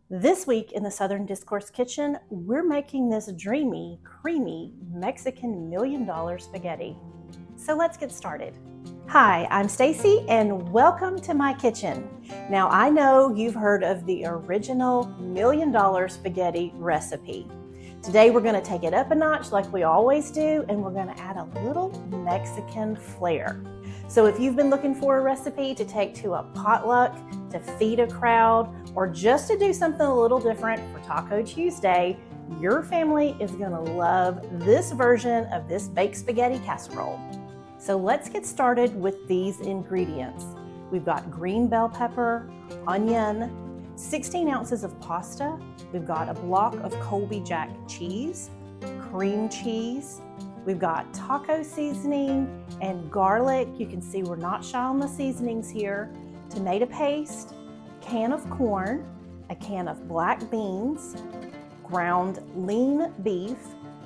This week in the Southern Discourse Kitchen, we're making this dreamy, creamy Mexican $1,000,000 spaghetti. So let's get started. Hi, I'm Stacy and welcome to my kitchen. Now I know you've heard of the original $1,000,000 spaghetti recipe. Today we're going to take it up a notch like we always do, and we're going to add a little Mexican flair. So if you've been looking for a recipe to take to a potluck, to feed a crowd, or just to do something a little different for Taco Tuesday, your family is going to love this version of this baked spaghetti casserole. So let's get started with these ingredients. We've got green bell pepper, onion, 16 ounces of pasta. We've got a block of Colby Jack cheese, cream cheese. We've got taco seasoning and garlic. You can see we're not shy on the seasonings here. Tomato paste, can of corn, a can of black beans, ground lean beef,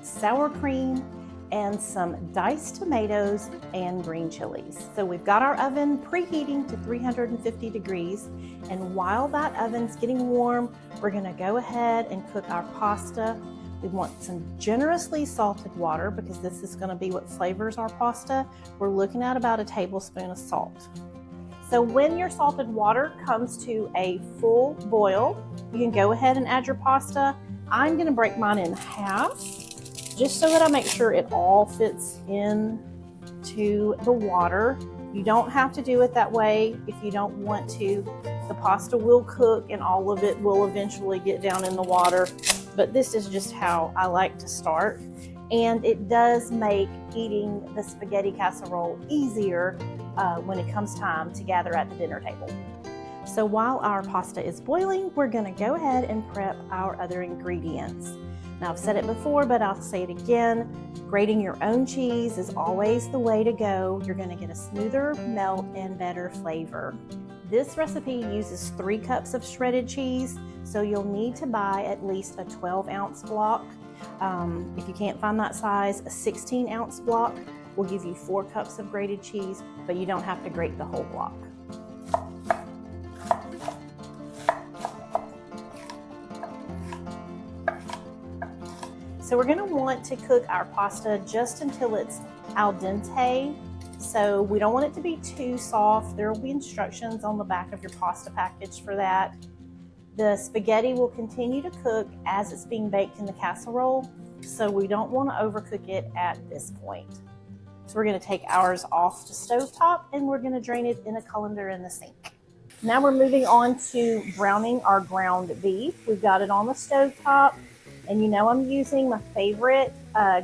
sour cream, and some diced tomatoes and green chilies. So we've got our oven preheating to 350 degrees. And while that oven's getting warm, we're gonna go ahead and cook our pasta. We want some generously salted water because this is gonna be what flavors our pasta. We're looking at about a tablespoon of salt. So when your salted water comes to a full boil, you can go ahead and add your pasta. I'm gonna break mine in half, just so that I make sure it all fits in to the water. You don't have to do it that way if you don't want to. The pasta will cook and all of it will eventually get down in the water, but this is just how I like to start. And it does make eating the spaghetti casserole easier when it comes time to gather at the dinner table. So while our pasta is boiling, we're gonna go ahead and prep our other ingredients. Now I've said it before, but I'll say it again. Grating your own cheese is always the way to go. You're gonna get a smoother melt and better flavor. This recipe uses 3 cups of shredded cheese, so you'll need to buy at least a 12-ounce block. If you can't find that size, a 16-ounce block will give you 4 cups of grated cheese, but you don't have to grate the whole block. So we're gonna want to cook our pasta just until it's al dente. So we don't want it to be too soft. There will be instructions on the back of your pasta package for that. The spaghetti will continue to cook as it's being baked in the casserole, so we don't want to overcook it at this point. So we're going to take ours off the stovetop and we're going to drain it in a colander in the sink. Now we're moving on to browning our ground beef. We've got it on the stovetop, and you know I'm using my favorite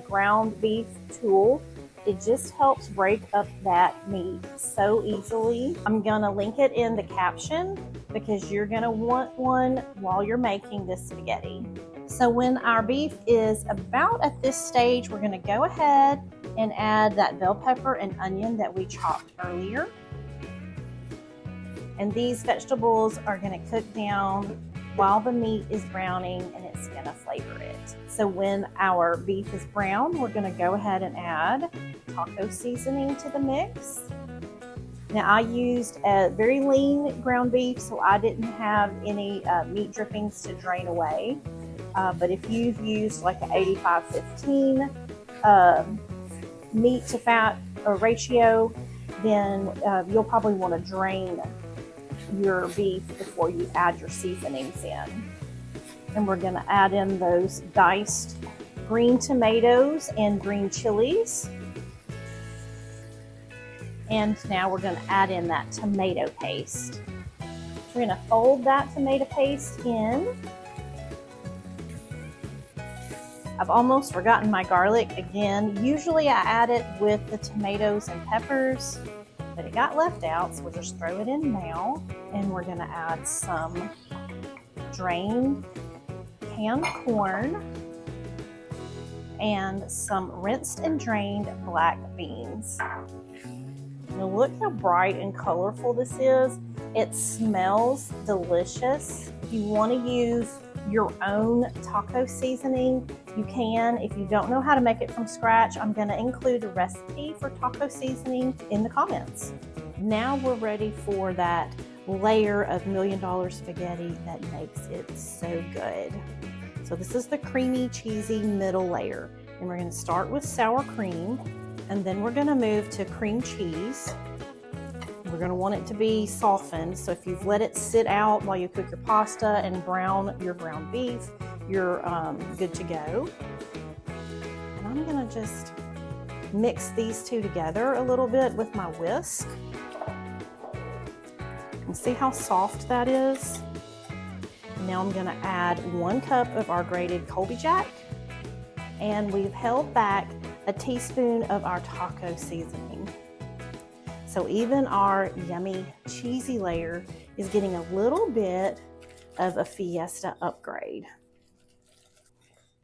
ground beef tool. It just helps break up that meat so easily. I'm gonna link it in the caption because you're gonna want one while you're making this spaghetti. So when our beef is about at this stage, we're gonna go ahead and add that bell pepper and onion that we chopped earlier. And these vegetables are gonna cook down while the meat is browning, and it's gonna flavor it. So when our beef is brown, we're gonna go ahead and add taco seasoning to the mix. Now I used a very lean ground beef, so I didn't have any meat drippings to drain away. But if you've used like an 85-15 meat to fat ratio, then you'll probably want to drain your beef before you add your seasonings in. And we're going to add in those diced green tomatoes and green chilies. And now we're going to add in that tomato paste. We're going to fold that tomato paste in. I've almost forgotten my garlic again. Usually I add it with the tomatoes and peppers, but it got left out, so we'll just throw it in now. And we're gonna add some drained canned corn and some rinsed and drained black beans. Now look how bright and colorful this is. It smells delicious. If you want to use your own taco seasoning, you can. If you don't know how to make it from scratch, I'm going to include a recipe for taco seasoning in the comments. Now we're ready for that layer of $1 million spaghetti that makes it so good. So this is the creamy, cheesy middle layer. And we're gonna start with sour cream, and then we're gonna move to cream cheese. We're gonna want it to be softened. So if you've let it sit out while you cook your pasta and brown your ground beef, you're good to go. And I'm gonna just mix these two together a little bit with my whisk. And see how soft that is? Now I'm gonna add 1 cup of our grated Colby Jack, and we've held back a teaspoon of our taco seasoning. So even our yummy cheesy layer is getting a little bit of a fiesta upgrade.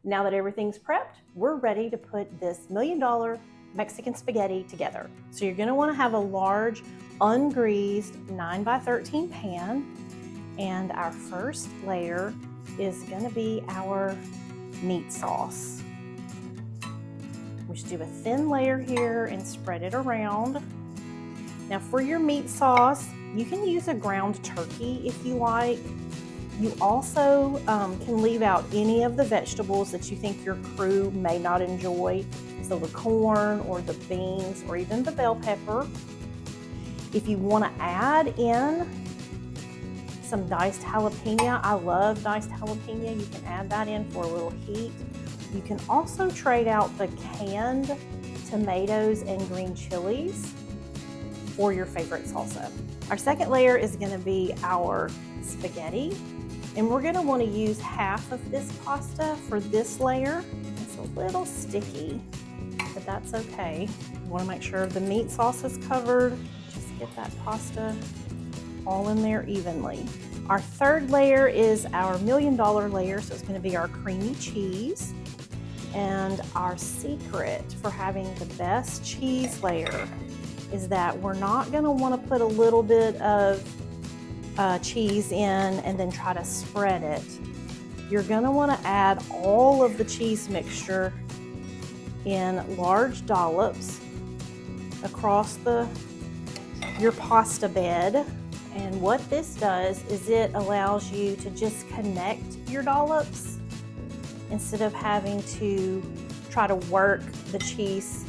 Now that everything's prepped, we're ready to put this $1 million Mexican spaghetti together. So you're gonna wanna have a large, ungreased 9x13 pan, and our first layer is gonna be our meat sauce. We should do a thin layer here and spread it around. Now for your meat sauce, you can use a ground turkey if you like. You also can leave out any of the vegetables that you think your crew may not enjoy. So the corn or the beans or even the bell pepper. If you want to add in some diced jalapeno, I love diced jalapeno, you can add that in for a little heat. You can also trade out the canned tomatoes and green chilies for your favorite salsa. Our second layer is going to be our spaghetti, and we're going to want to use half of this pasta for this layer. It's a little sticky, but that's okay. You want to make sure the meat sauce is covered. Just get that pasta all in there evenly. Our third layer is our $1 million layer, so it's going to be our creamy cheese. And our secret for having the best cheese layer is that we're not going to want to put a little bit of cheese in and then try to spread it. You're going to want to add all of the cheese mixture in large dollops across your pasta bed. And what this does is it allows you to just connect your dollops instead of having to try to work the cheese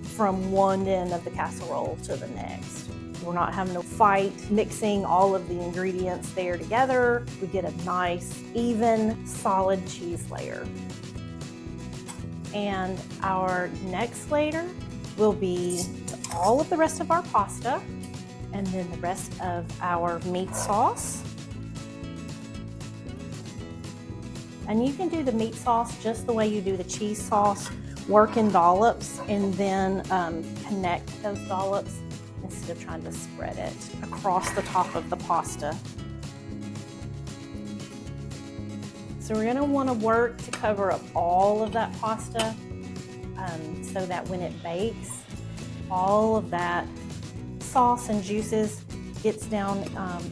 from one end of the casserole to the next. We're not having to fight mixing all of the ingredients there together. We get a nice, even, solid cheese layer. And our next layer will be all of the rest of our pasta, and then the rest of our meat sauce. And you can do the meat sauce just the way you do the cheese sauce, work in dollops and then connect those dollops instead of trying to spread it across the top of the pasta. So we're gonna wanna work to cover up all of that pasta so that when it bakes, all of that sauce and juices gets down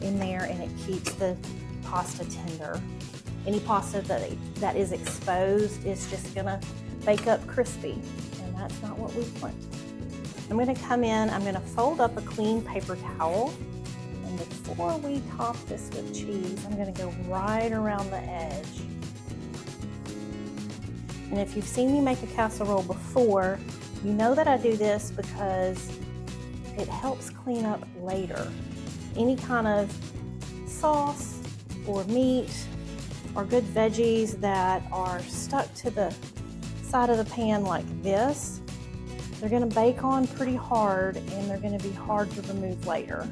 in there and it keeps the pasta tender. Any pasta that is exposed is just gonna bake up crispy, and that's not what we want. I'm gonna come in, I'm gonna fold up a clean paper towel, and before we top this with cheese, I'm gonna go right around the edge. And if you've seen me make a casserole before, you know that I do this because it helps clean up later. Any kind of sauce or meat or good veggies that are stuck to the side of the pan like this, they're gonna bake on pretty hard and they're gonna be hard to remove later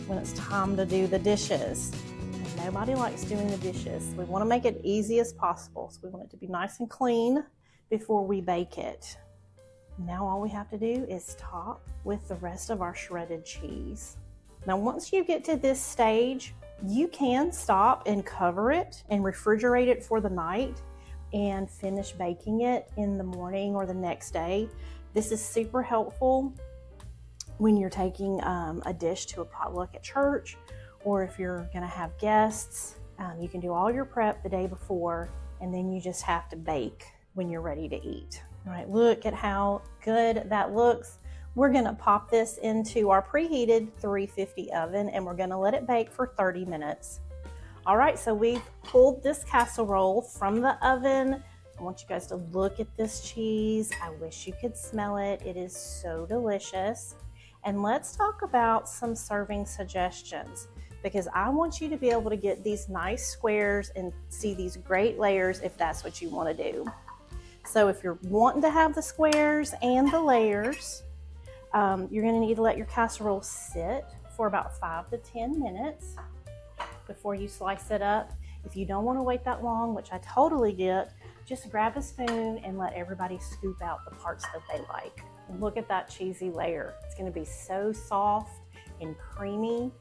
when it's time to do the dishes. And nobody likes doing the dishes. We wanna make it easy as possible. So we want it to be nice and clean before we bake it. Now all we have to do is top with the rest of our shredded cheese. Now once you get to this stage, you can stop and cover it and refrigerate it for the night and finish baking it in the morning or the next day. This is super helpful when you're taking a dish to a potluck at church, or if you're gonna have guests. You can do all your prep the day before, and then you just have to bake when you're ready to eat. All right, look at how good that looks. We're gonna pop this into our preheated 350 oven and we're gonna let it bake for 30 minutes. All right, so we've pulled this casserole from the oven. I want you guys to look at this cheese. I wish you could smell it. It is so delicious. And let's talk about some serving suggestions, because I want you to be able to get these nice squares and see these great layers if that's what you want to do. So if you're wanting to have the squares and the layers, you're going to need to let your casserole sit for about 5 to 10 minutes before you slice it up. If you don't want to wait that long, which I totally get, just grab a spoon and let everybody scoop out the parts that they like. And look at that cheesy layer. It's going to be so soft and creamy.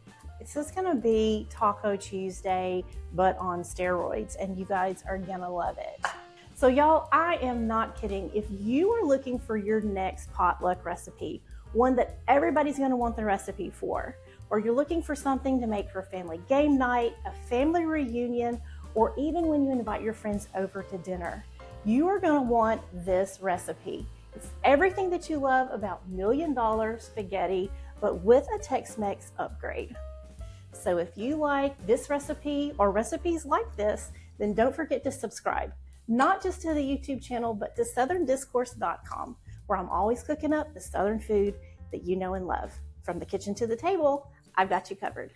It's just going to be Taco Tuesday, but on steroids, and you guys are going to love it. So y'all, I am not kidding. If you are looking for your next potluck recipe, one that everybody's going to want the recipe for, or you're looking for something to make for family game night, a family reunion, or even when you invite your friends over to dinner, you are going to want this recipe. It's everything that you love about $1 million spaghetti, but with a Tex-Mex upgrade. So if you like this recipe or recipes like this, then don't forget to subscribe, not just to the YouTube channel, but to southerndiscourse.com, where I'm always cooking up the Southern food that you know and love. From the kitchen to the table, I've got you covered.